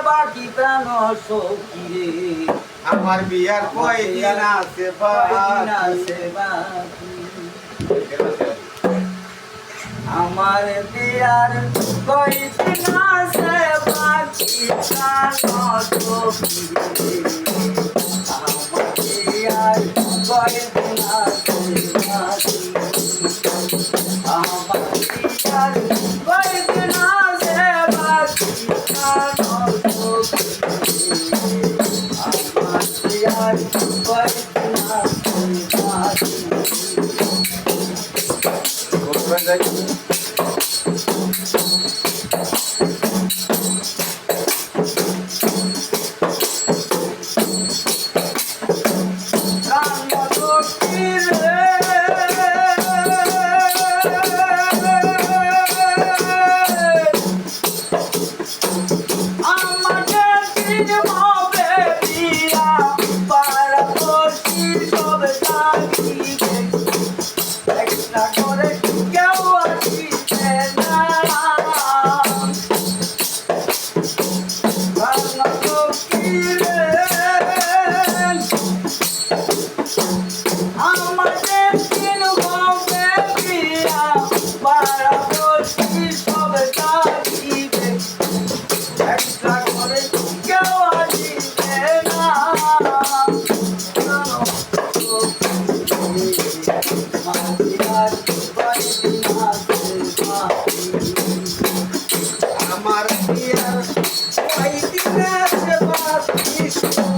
বাকি প্রাণ সখী রে আমার বিয়ার কয়দিন আছে বাকি আমার বিয়ার কয়দিন আছে বাকি প্রাণ সখী রে আমার বিয়ার কয়দিন আছে বাকি আমার বিয়ার কয়দিন আছে বাকি প্রাণ সখী আমার বিয়ার কয়দিন আছে বাকি আমার বিয়ার কয়দিন আছে বাকি সোনা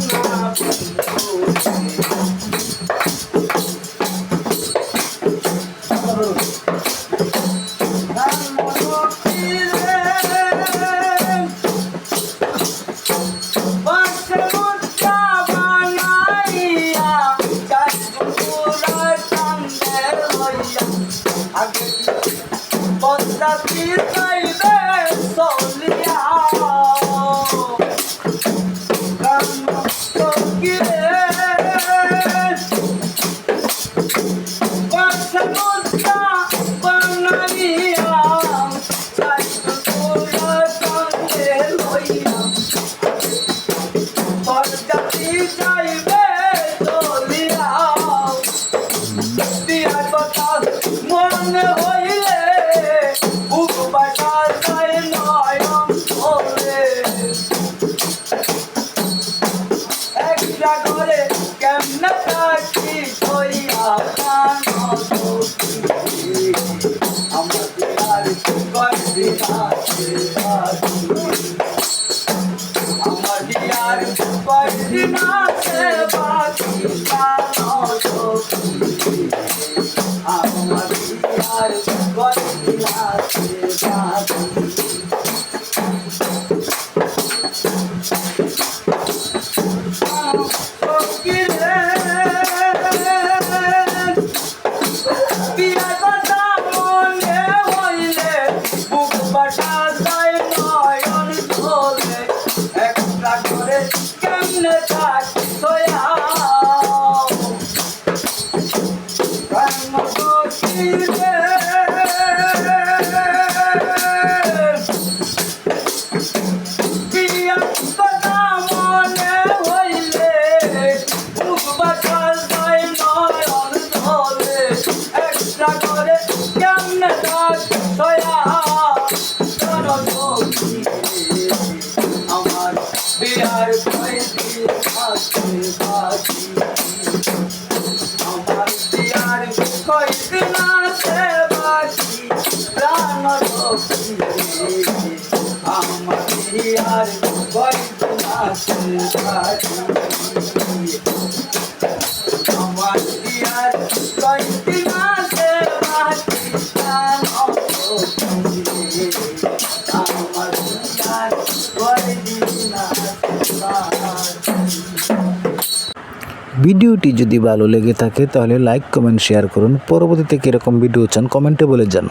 আমার বিয়ার কয়দিন আছে বাকি প্রাণ সখী আমার বিয়ার কয়দিন আছে বাকি সখী রে বিয়ার কথা মনে হইলে বুক বাসা যায় নয়ন ধরে একটা করে কেমনে থাকি সোয়া সখী রে বিয়ার কথা মনে হইলে বুক বাসা যায় নয়ন ধরে একটা করে কেমনে থাকি সোয়া আমার বিয়ার কয়দিন আছে বাকি আমার বিয়ার কয়দিন আছে বাকি প্রাণ সখী আমার বিয়ার কয়দিন আছে বাকি আমার বিয়ার কয়দিন আছে বাকি প্রাণ সখী আমার বিয়ার কয়দিন আছে বাকি। ভিডিওটি যদি ভালো লেগে থাকে তাহলে লাইক কমেন্ট শেয়ার করুন। পরবর্তীতে কীরকম ভিডিও চান কমেন্টে বলে যান।